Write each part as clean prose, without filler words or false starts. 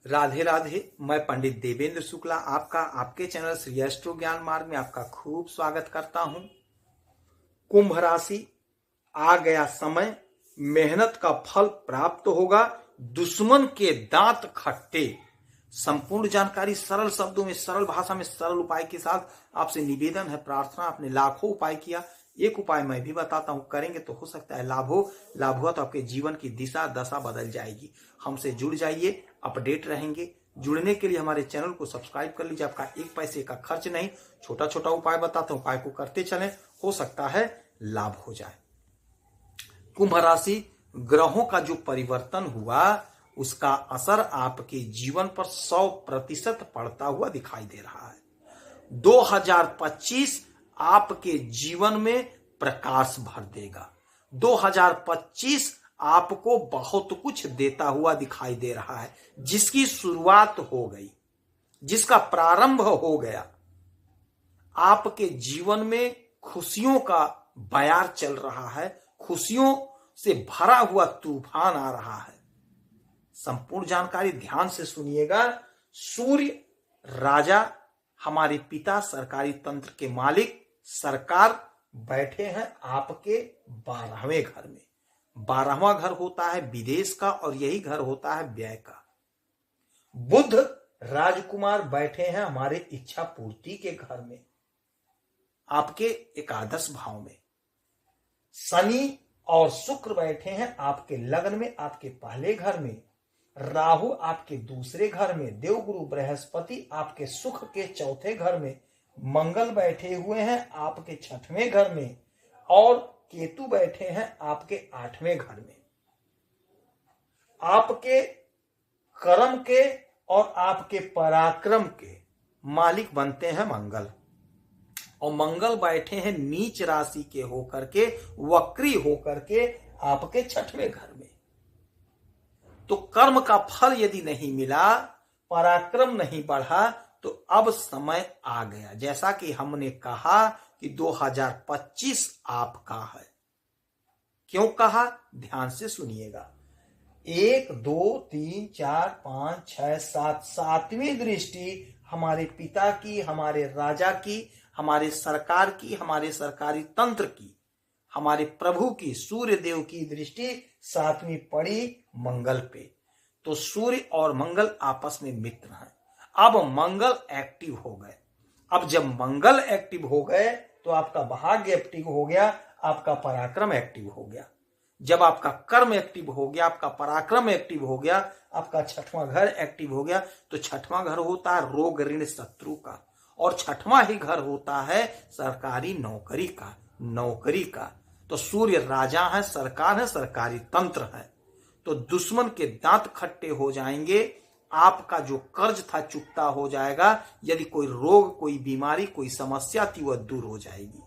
राधे राधे। मैं पंडित देवेंद्र शुक्ला आपका आपके चैनल श्री एस्ट्रो ज्ञान मार्ग में आपका खूब स्वागत करता हूं। कुंभ राशि, आ गया समय, मेहनत का फल प्राप्त होगा, दुश्मन के दांत खट्टे। संपूर्ण जानकारी सरल शब्दों में, सरल भाषा में, सरल उपाय के साथ आपसे निवेदन है, प्रार्थना। आपने लाखों उपाय किया, एक उपाय मैं भी बताता हूं, करेंगे तो हो सकता है लाभ हो। लाभ हुआ तो आपके जीवन की दिशा दशा बदल जाएगी। हमसे जुड़ जाइए, अपडेट रहेंगे। जुड़ने के लिए हमारे चैनल को सब्सक्राइब कर लीजिए, आपका एक पैसे का खर्च नहीं। छोटा छोटा उपाय बताता हूं, उपाय को करते चलें, हो सकता है लाभ हो जाए। कुंभ राशि, ग्रहों का जो परिवर्तन हुआ उसका असर आपके जीवन पर 100% पड़ता हुआ दिखाई दे रहा है। 2025 आपके जीवन में प्रकाश भर देगा। 2025 आपको बहुत कुछ देता हुआ दिखाई दे रहा है, जिसकी शुरुआत हो गई, जिसका प्रारंभ हो गया। आपके जीवन में खुशियों का बयार चल रहा है, खुशियों से भरा हुआ तूफान आ रहा है। संपूर्ण जानकारी ध्यान से सुनिएगा। सूर्य राजा, हमारे पिता, सरकारी तंत्र के मालिक, सरकार बैठे हैं आपके 12वें घर में। 12वां घर होता है विदेश का और यही घर होता है व्यय का। बुध राजकुमार बैठे हैं हमारे इच्छा पूर्ति के घर में, आपके एकादश भाव में। शनि और शुक्र बैठे हैं आपके लग्न में, आपके पहले घर में। राहु आपके दूसरे घर में। देवगुरु बृहस्पति आपके सुख के चौथे घर में। मंगल बैठे हुए हैं आपके 6वें घर में और केतु बैठे हैं आपके 8वें घर में। आपके कर्म के और आपके पराक्रम के मालिक बनते हैं मंगल, और मंगल बैठे हैं नीच राशि के होकर के, वक्री होकर के आपके 6वें घर में। तो कर्म का फल यदि नहीं मिला, पराक्रम नहीं बढ़ा, तो अब समय आ गया। जैसा कि हमने कहा कि 2025 आपका है। क्यों कहा, ध्यान से सुनिएगा। 1 2 3 4 5 6 7, 7वीं दृष्टि हमारे पिता की, हमारे राजा की, हमारे सरकार की, हमारे सरकारी तंत्र की, हमारे प्रभु की, सूर्य देव की दृष्टि 7वीं पड़ी मंगल पे। तो सूर्य और मंगल आपस में मित्र हैं। अब मंगल एक्टिव हो गए। अब जब मंगल एक्टिव हो गए तो आपका भाग्य एक्टिव हो गया, आपका पराक्रम एक्टिव हो गया। जब आपका कर्म एक्टिव हो गया, आपका पराक्रम एक्टिव हो गया, आपका 6वां घर एक्टिव हो गया, तो 6वां घर होता है रोग ऋण शत्रु का, और 6वां ही घर होता है सरकारी नौकरी का, नौकरी का। तो सूर्य राजा है, सरकार है, सरकारी तंत्र है। तो दुश्मन के दांत खट्टे हो जाएंगे। आपका जो कर्ज था चुकता हो जाएगा। यदि कोई रोग, कोई बीमारी, कोई समस्या थी, वह दूर हो जाएगी।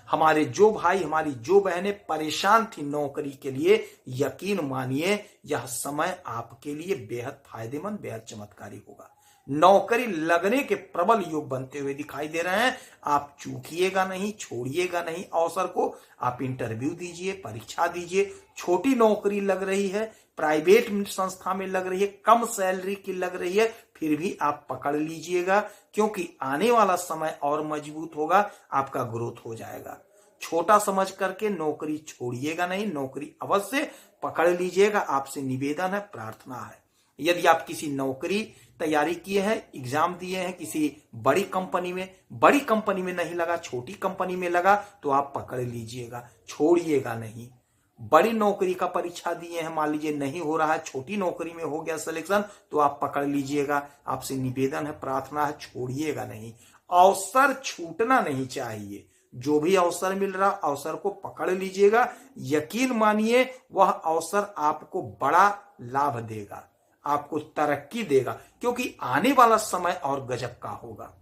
हमारे जो भाई, हमारी जो बहनें परेशान थी नौकरी के लिए, यकीन मानिए यह समय आपके लिए बेहद फायदेमंद, बेहद चमत्कारी होगा। नौकरी लगने के प्रबल योग बनते हुए दिखाई दे रहे हैं। आप चूकिएगा नहीं, छोड़िएगा नहीं अवसर को। आप इंटरव्यू दीजिए, परीक्षा दीजिए। छोटी नौकरी लग रही है, प्राइवेट संस्था में लग रही है, कम सैलरी की लग रही है, फिर भी आप पकड़ लीजिएगा, क्योंकि आने वाला समय और मजबूत होगा, आपका ग्रोथ हो जाएगा। छोटा समझ करके नौकरी छोड़िएगा नहीं, नौकरी अवश्य पकड़ लीजिएगा। आपसे निवेदन है, प्रार्थना है। यदि आप किसी नौकरी तैयारी किए हैं, एग्जाम दिए हैं किसी बड़ी कंपनी में नहीं लगा, छोटी कंपनी में लगा, तो आप पकड़ लीजिएगा, छोड़िएगा नहीं। बड़ी नौकरी का परीक्षा दिए हैं, मान लीजिए नहीं हो रहा है, छोटी नौकरी में हो गया सिलेक्शन, तो आप पकड़ लीजिएगा। आपसे निवेदन है, प्रार्थना है, छोड़िएगा नहीं। अवसर छूटना नहीं चाहिए। जो भी अवसर मिल रहा, अवसर को पकड़ लीजिएगा। यकीन मानिए वह अवसर आपको बड़ा लाभ देगा, आपको तरक्की देगा, क्योंकि आने वाला समय और गजब का होगा।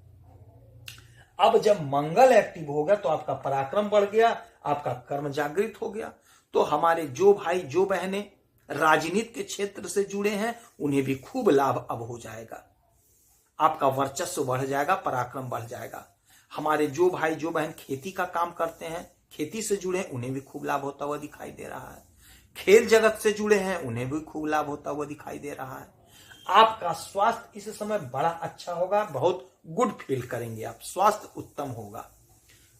अब जब मंगल एक्टिव हो गया तो आपका पराक्रम बढ़ गया, आपका कर्म जागृत हो गया। तो हमारे जो भाई, जो बहनें राजनीति के क्षेत्र से जुड़े हैं, उन्हें भी खूब लाभ अब हो जाएगा। आपका वर्चस्व बढ़ जाएगा, पराक्रम बढ़ जाएगा। हमारे जो भाई, जो बहन खेती का काम करते हैं, खेती से जुड़े हैं, उन्हें भी खूब लाभ होता हुआ दिखाई दे रहा है। खेल जगत से जुड़े हैं, उन्हें भी खूब लाभ होता हुआ दिखाई दे रहा है। आपका स्वास्थ्य इस समय बड़ा अच्छा होगा, बहुत गुड फील करेंगे आप, स्वास्थ्य उत्तम होगा।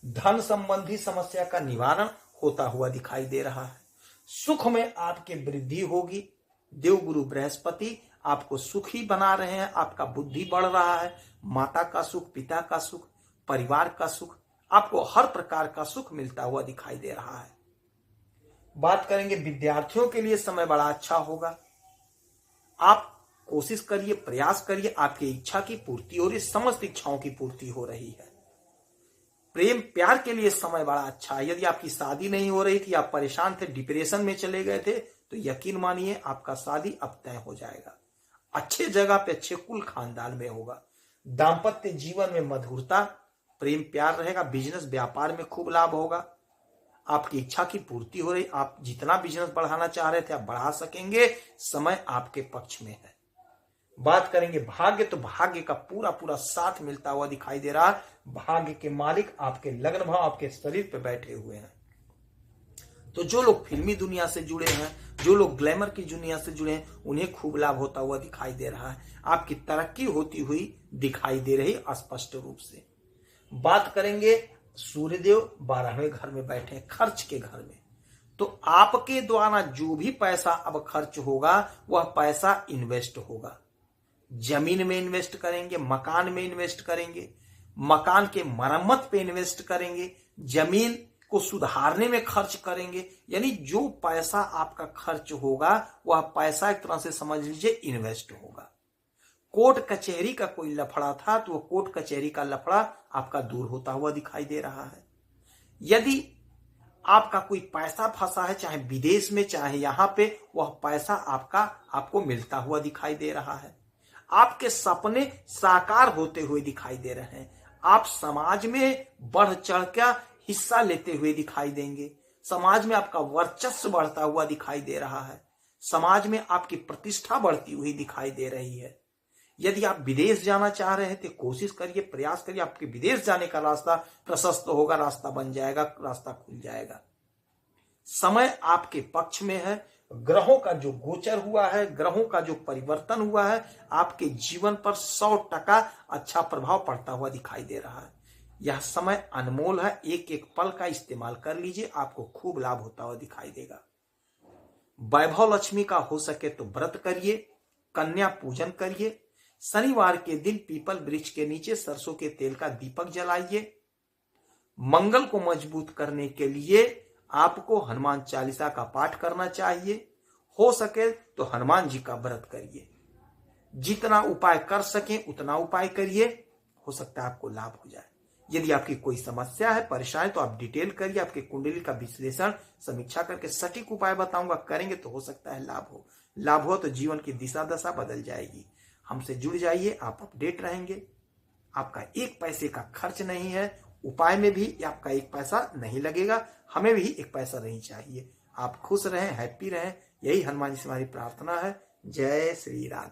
धन संबंधी समस्या का निवारण होता हुआ दिखाई दे रहा है। सुख में आपके वृद्धि होगी। देवगुरु बृहस्पति आपको सुखी बना रहे हैं, आपका बुद्धि बढ़ रहा है। माता का सुख, पिता का सुख, परिवार का सुख, आपको हर प्रकार का सुख मिलता हुआ दिखाई दे रहा है। बात करेंगे विद्यार्थियों के लिए समय बड़ा अच्छा होगा। आप कोशिश करिए, प्रयास करिए, आपकी इच्छा की पूर्ति हो रही, समस्त इच्छाओं की पूर्ति हो रही है। प्रेम प्यार के लिए समय बड़ा अच्छा है। यदि आपकी शादी नहीं हो रही थी, आप परेशान थे, डिप्रेशन में चले गए थे, तो यकीन मानिए आपका शादी अब तय हो जाएगा। अच्छे जगह पे, अच्छे कुल खानदान में होगा। दाम्पत्य जीवन में मधुरता, प्रेम प्यार रहेगा। बिजनेस व्यापार में खूब लाभ होगा। आपकी इच्छा की पूर्ति हो रही, आप जितना बिजनेस बढ़ाना चाह रहे थे आप बढ़ा सकेंगे। समय आपके पक्ष में है। बात करेंगे भाग्य, तो भाग्य का पूरा पूरा साथ मिलता हुआ दिखाई दे रहा है। भाग्य के मालिक आपके लग्न भाव, आपके शरीर पे बैठे हुए हैं। तो जो लोग फिल्मी दुनिया से जुड़े हैं, जो लोग ग्लैमर की दुनिया से जुड़े हैं, उन्हें खूब लाभ होता हुआ दिखाई दे रहा है। आपकी तरक्की होती हुई दिखाई दे रही स्पष्ट रूप से। बात करेंगे सूर्यदेव 12वें घर में बैठे, खर्च के घर में। तो आपके द्वारा जो भी पैसा अब खर्च होगा वह पैसा इन्वेस्ट होगा। जमीन में इन्वेस्ट करेंगे, मकान में इन्वेस्ट करेंगे, मकान के मरम्मत पे इन्वेस्ट करेंगे, जमीन को सुधारने में खर्च करेंगे। यानी जो पैसा आपका खर्च होगा वह पैसा एक तरह से समझ लीजिए इन्वेस्ट होगा। कोर्ट कचहरी का कोई लफड़ा था तो वह कोर्ट कचहरी का लफड़ा आपका दूर होता हुआ दिखाई दे रहा है। यदि आपका कोई पैसा फंसा है, चाहे विदेश में चाहे यहां पे, वह पैसा आपको मिलता हुआ दिखाई दे रहा है। आपके सपने साकार होते हुए दिखाई दे रहे हैं। आप समाज में बढ़ चढ़ कर हिस्सा लेते हुए दिखाई देंगे। समाज में आपका वर्चस्व बढ़ता हुआ दिखाई दे रहा है। समाज में आपकी प्रतिष्ठा बढ़ती हुई दिखाई दे रही है। यदि आप विदेश जाना चाह रहे थे, कोशिश करिए, प्रयास करिए, आपके विदेश जाने का रास्ता प्रशस्त होगा, रास्ता बन जाएगा, रास्ता खुल जाएगा। समय आपके पक्ष में है। ग्रहों का जो गोचर हुआ है, ग्रहों का जो परिवर्तन हुआ है, आपके जीवन पर 100% अच्छा प्रभाव पड़ता हुआ दिखाई दे रहा है। यह समय अनमोल है, एक एक पल का इस्तेमाल कर लीजिए, आपको खूब लाभ होता हुआ दिखाई देगा। वैभव लक्ष्मी का हो सके तो व्रत करिए, कन्या पूजन करिए। शनिवार के दिन पीपल वृक्ष के नीचे सरसों के तेल का दीपक जलाइए। मंगल को मजबूत करने के लिए आपको हनुमान चालीसा का पाठ करना चाहिए। हो सके तो हनुमान जी का व्रत करिए। जितना उपाय कर सकें उतना उपाय करिए, हो सकता है आपको लाभ हो जाए। यदि आपकी कोई समस्या है, परेशानी, तो आप डिटेल करिए, आपके कुंडली का विश्लेषण समीक्षा करके सटीक उपाय बताऊंगा, करेंगे तो हो सकता है लाभ हो। लाभ हो तो जीवन की दिशा दशा बदल जाएगी। हमसे जुड़ जाइए, आप अपडेट रहेंगे। आपका एक पैसे का खर्च नहीं है, उपाय में भी आपका एक पैसा नहीं लगेगा, हमें भी एक पैसा नहीं चाहिए। आप खुश रहें, हैप्पी रहें, यही हनुमान जी से हमारी प्रार्थना है। जय श्री राम।